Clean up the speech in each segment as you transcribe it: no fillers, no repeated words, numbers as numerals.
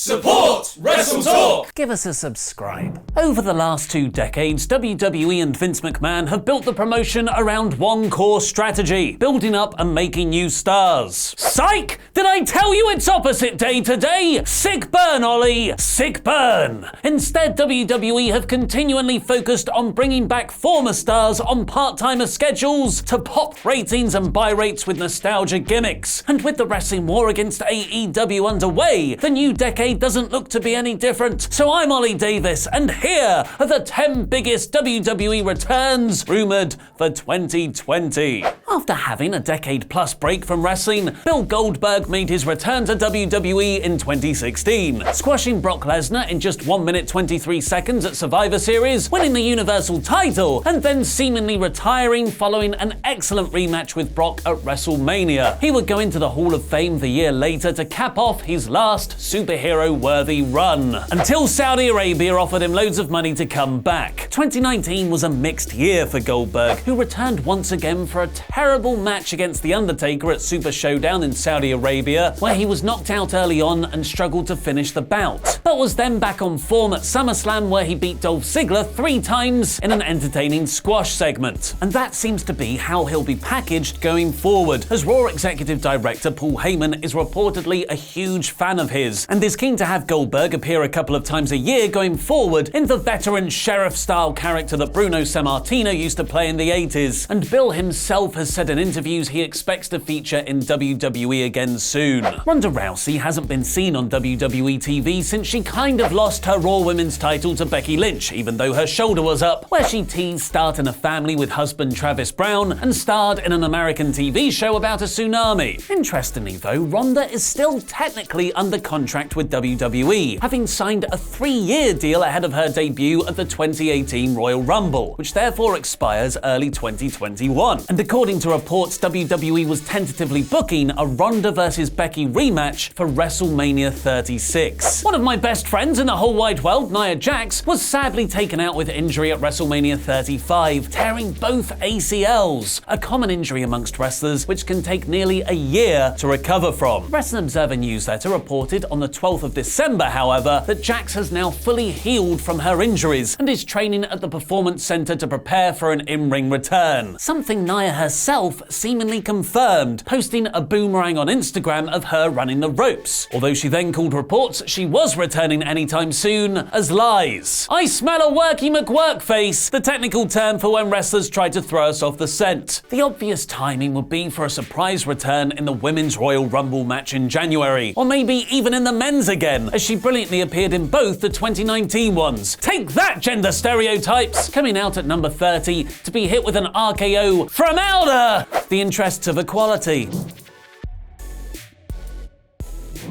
Support WrestleTalk! Give us a subscribe. Over the last 2 decades, WWE and Vince McMahon have built the promotion around one core strategy: building up and making new stars. Psych! Did I tell you it's opposite day today? Sick burn, Oli! Sick burn! Instead, WWE have continually focused on bringing back former stars on part-timer schedules to pop ratings and buy rates with nostalgia gimmicks. And with the wrestling war against AEW underway, the new decade doesn't look to be any different. So I'm Oli Davis, and here are the 10 biggest WWE returns rumored for 2020. After having a decade-plus break from wrestling, Bill Goldberg made his return to WWE in 2016, squashing Brock Lesnar in just 1 minute 23 seconds at Survivor Series, winning the Universal title, and then seemingly retiring following an excellent rematch with Brock at WrestleMania. He would go into the Hall of Fame the year later to cap off his last superhero-worthy run, until Saudi Arabia offered him loads of money to come back. 2019 was a mixed year for Goldberg, who returned once again for a terrible match against The Undertaker at Super Showdown in Saudi Arabia, where he was knocked out early on and struggled to finish the bout, but was then back on form at SummerSlam, where he beat Dolph Ziggler 3 times in an entertaining squash segment. And that seems to be how he'll be packaged going forward, as Raw Executive Director Paul Heyman is reportedly a huge fan of his, and is keen to have Goldberg appear a couple of times a year going forward in the veteran sheriff-style character that Bruno Sammartino used to play in the 80s. And Bill himself has said in interviews he expects to feature in WWE again soon. Ronda Rousey hasn't been seen on WWE TV since she kind of lost her Raw Women's title to Becky Lynch, even though her shoulder was up, where she teased starting a family with husband Travis Brown and starred in an American TV show about a tsunami. Interestingly though, Ronda is still technically under contract with WWE, having signed a 3-year deal ahead of her debut at the 2018 Royal Rumble, which therefore expires early 2021. And according to reports, WWE was tentatively booking a Ronda vs Becky rematch for WrestleMania 36. One of my best friends in the whole wide world, Nia Jax, was sadly taken out with injury at WrestleMania 35, tearing both ACLs, a common injury amongst wrestlers which can take nearly a year to recover from. Wrestling Observer newsletter reported on the 12th of December, however, that Jax has now fully healed from her injuries and is training at the Performance Center to prepare for an in-ring return, something Nia herself seemingly confirmed, posting a boomerang on Instagram of her running the ropes, although she then called reports she was returning anytime soon as lies. I smell a worky McWork face, the technical term for when wrestlers try to throw us off the scent. The obvious timing would be for a surprise return in the Women's Royal Rumble match in January, or maybe even in the men's again, as she brilliantly appeared in both the 2019 ones. Take that, gender stereotypes! Coming out at number 30 to be hit with an RKO from Elder! The interests of equality.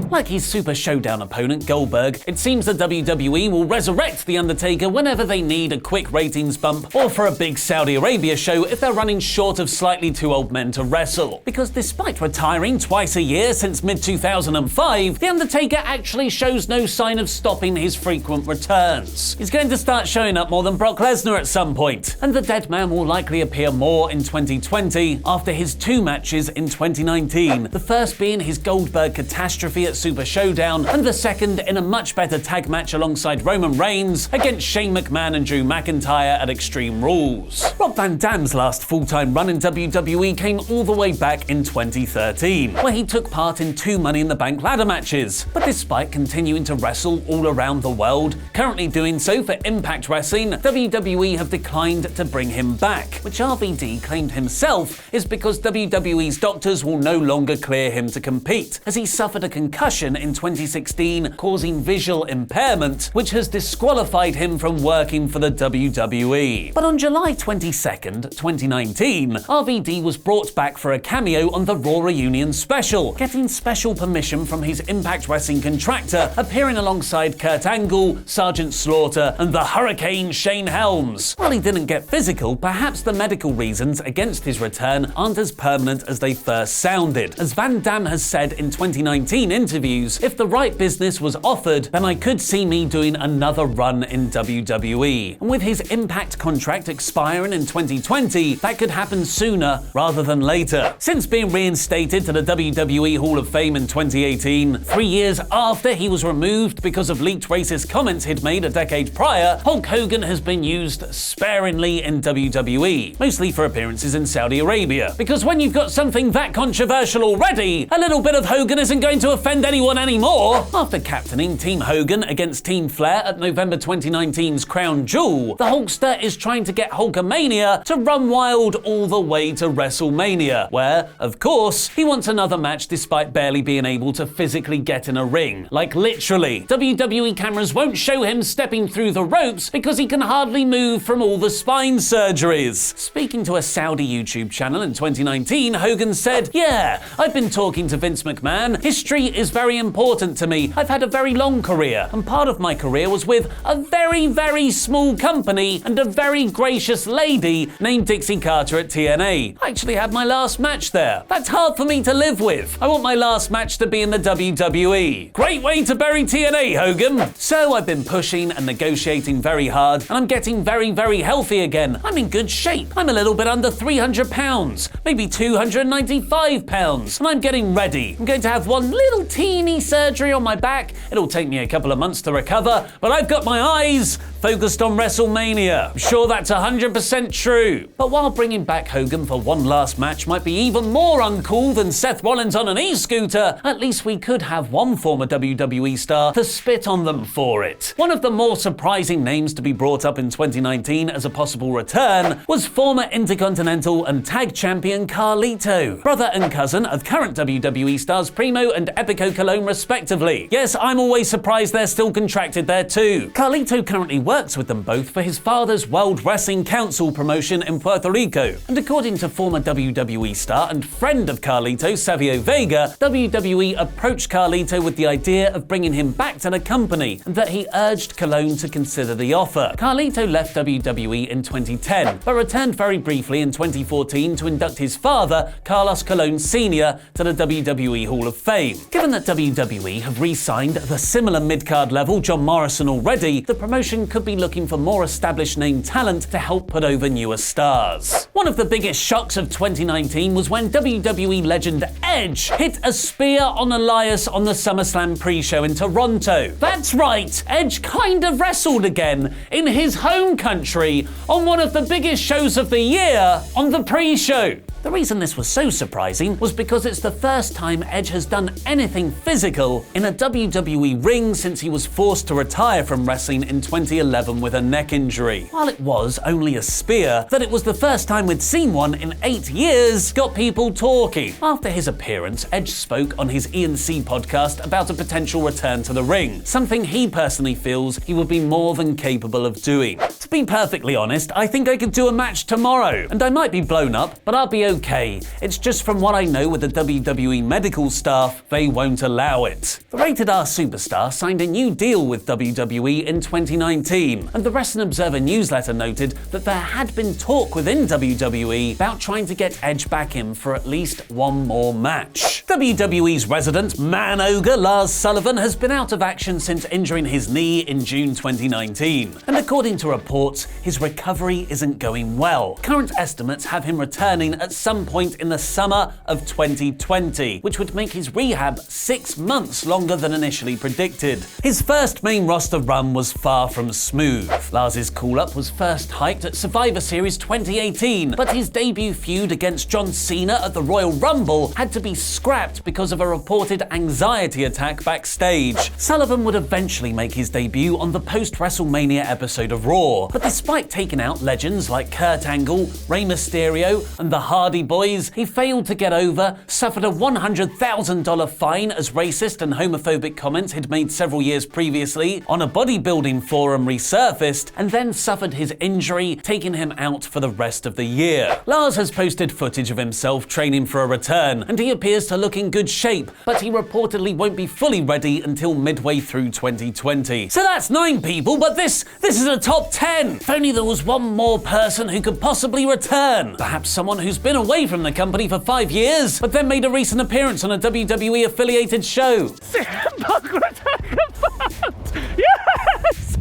Like his Super Showdown opponent Goldberg, it seems the WWE will resurrect The Undertaker whenever they need a quick ratings bump, or for a big Saudi Arabia show if they're running short of slightly too old men to wrestle. Because despite retiring twice a year since mid-2005, The Undertaker actually shows no sign of stopping his frequent returns. He's going to start showing up more than Brock Lesnar at some point, and the dead man will likely appear more in 2020 after his 2 matches in 2019, the first being his Goldberg catastrophe at Super Showdown, and the second in a much better tag match alongside Roman Reigns against Shane McMahon and Drew McIntyre at Extreme Rules. Rob Van Dam's last full-time run in WWE came all the way back in 2013, where he took part in 2 Money in the Bank ladder matches. But despite continuing to wrestle all around the world, currently doing so for Impact Wrestling, WWE have declined to bring him back, which RVD claimed himself is because WWE's doctors will no longer clear him to compete, as he suffered a concussion in 2016, causing visual impairment, which has disqualified him from working for the WWE. But on July 22nd, 2019, RVD was brought back for a cameo on the Raw Reunion special, getting special permission from his Impact Wrestling contractor, appearing alongside Kurt Angle, Sergeant Slaughter, and the Hurricane Shane Helms. While he didn't get physical, perhaps the medical reasons against his return aren't as permanent as they first sounded, as Van Dam has said in 2019 interviews interviews, if the right business was offered, then I could see me doing another run in WWE. And with his Impact contract expiring in 2020, that could happen sooner rather than later. Since being reinstated to the WWE Hall of Fame in 2018, 3 years after he was removed because of leaked racist comments he'd made a decade prior, Hulk Hogan has been used sparingly in WWE, mostly for appearances in Saudi Arabia. Because when you've got something that controversial already, a little bit of Hogan isn't going to offend anyone anymore. After captaining Team Hogan against Team Flair at November 2019's Crown Jewel, the Hulkster is trying to get Hulkamania to run wild all the way to WrestleMania, where, of course, he wants another match despite barely being able to physically get in a ring. Like literally, WWE cameras won't show him stepping through the ropes because he can hardly move from all the spine surgeries. Speaking to a Saudi YouTube channel in 2019, Hogan said, "Yeah, I've been talking to Vince McMahon. History is very important to me. I've had a very long career, and part of my career was with a very, very small company and a very gracious lady named Dixie Carter at TNA. I actually had my last match there. That's hard for me to live with. I want my last match to be in the WWE. Great way to bury TNA, Hogan." So I've been pushing and negotiating very hard, and I'm getting very, very healthy again. I'm in good shape. I'm a little bit under 300 pounds, maybe 295 pounds, and I'm getting ready. I'm going to have one little teeny surgery on my back. It'll take me a couple of months to recover, but I've got my eyes focused on WrestleMania. I'm sure that's 100% true. But while bringing back Hogan for one last match might be even more uncool than Seth Rollins on an e-scooter, at least we could have one former WWE star to spit on them for it. One of the more surprising names to be brought up in 2019 as a possible return was former Intercontinental and Tag Champion Carlito, brother and cousin of current WWE stars Primo and Epico Colon respectively. Yes, I'm always surprised they're still contracted there too. Carlito currently works with them both for his father's World Wrestling Council promotion in Puerto Rico. And according to former WWE star and friend of Carlito, Savio Vega, WWE approached Carlito with the idea of bringing him back to the company, and that he urged Colon to consider the offer. Carlito left WWE in 2010, but returned very briefly in 2014 to induct his father, Carlos Colon Sr., to the WWE Hall of Fame. Given that WWE have re-signed the similar mid-card level John Morrison already, the promotion could be looking for more established name talent to help put over newer stars. One of the biggest shocks of 2019 was when WWE legend Edge hit a spear on Elias on the SummerSlam pre-show in Toronto. That's right, Edge kind of wrestled again in his home country on one of the biggest shows of the year on the pre-show. The reason this was so surprising was because it's the first time Edge has done anything physical in a WWE ring since he was forced to retire from wrestling in 2011 with a neck injury. While it was only a spear, that it was the first time we'd seen one in 8 years got people talking. After his appearance, Edge spoke on his E&C podcast about a potential return to the ring, something he personally feels he would be more than capable of doing. To be perfectly honest, I think I could do a match tomorrow, and I might be blown up, but I'll be okay. It's just from what I know with the WWE medical staff, they won't allow it. The Rated R superstar signed a new deal with WWE in 2019, and the Wrestling Observer newsletter noted that there had been talk within WWE about trying to get Edge back in for at least one more match. WWE's resident man ogre Lars Sullivan has been out of action since injuring his knee in June 2019, and according to reports, his recovery isn't going well. Current estimates have him returning at some point in the summer of 2020, which would make his rehab 6 months longer than initially predicted. His first main roster run was far from smooth. Lars's call-up was first hyped at Survivor Series 2018, but his debut feud against John Cena at the Royal Rumble had to be scrapped because of a reported anxiety attack backstage. Sullivan would eventually make his debut on the post-WrestleMania episode of Raw, but despite taking out legends like Kurt Angle, Rey Mysterio, and the Hardy Boys, he failed to get over, suffered a $100,000 fine as racist and homophobic comments he'd made several years previously on a bodybuilding forum resurfaced, and then suffered his injury, taking him out for the rest of the year. Lars has posted footage of himself training for a return, and he appears to look in good shape, but he reportedly won't be fully ready until midway through 2020. So that's 9 people, but this is a top 10! again. If only there was one more person who could possibly return. Perhaps someone who's been away from the company for 5 years, but then made a recent appearance on a WWE affiliated show. CM Punk return confirmed! Yes!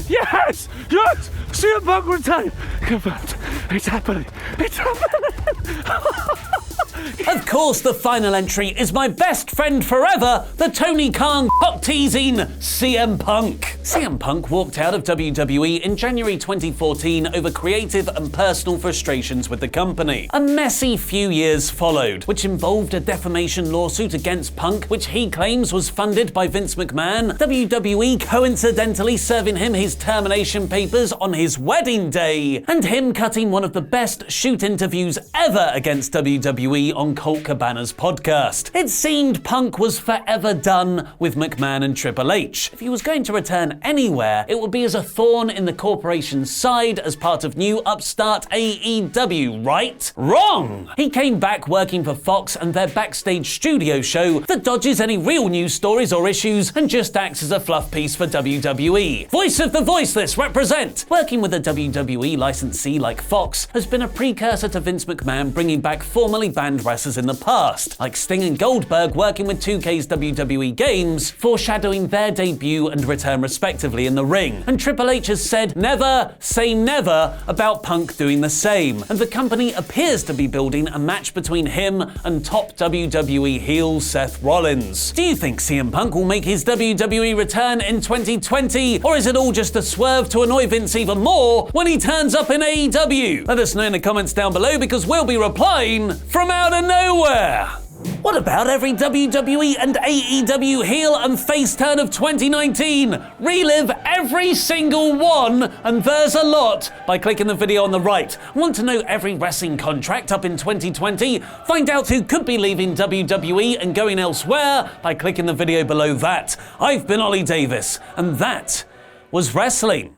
Yes! Yes! CM Punk return confirmed. It's happening. It's happening. Of course, the final entry is my best friend forever, the Tony Khan cock-teasing CM Punk. CM Punk walked out of WWE in January 2014 over creative and personal frustrations with the company. A messy few years followed, which involved a defamation lawsuit against Punk, which he claims was funded by Vince McMahon, WWE coincidentally serving him his termination papers on his wedding day, and him cutting one of the best shoot interviews ever against WWE on Colt Cabana's podcast. It seemed Punk was forever done with McMahon and Triple H. If he was going to return anywhere, it would be as a thorn in the corporation's side as part of new upstart AEW, right? Wrong! He came back working for Fox and their backstage studio show that dodges any real news stories or issues and just acts as a fluff piece for WWE. Voice of the voiceless represent! Working with a WWE licensee like Fox has been a precursor to Vince McMahon bringing back formerly banned wrestlers in the past, like Sting and Goldberg working with 2K's WWE games, foreshadowing their debut and return respectively in the ring. And Triple H has said never say never about Punk doing the same, and the company appears to be building a match between him and top WWE heel Seth Rollins. Do you think CM Punk will make his WWE return in 2020, or is it all just a swerve to annoy Vince even more when he turns up in AEW? Let us know in the comments down below, because we'll be replying from out of nowhere. What about every WWE and AEW heel and face turn of 2019? Relive every single one, and there's a lot, by clicking the video on the right. Want to know every wrestling contract up in 2020? Find out who could be leaving WWE and going elsewhere by clicking the video below that. I've been Oli Davis, and that was wrestling.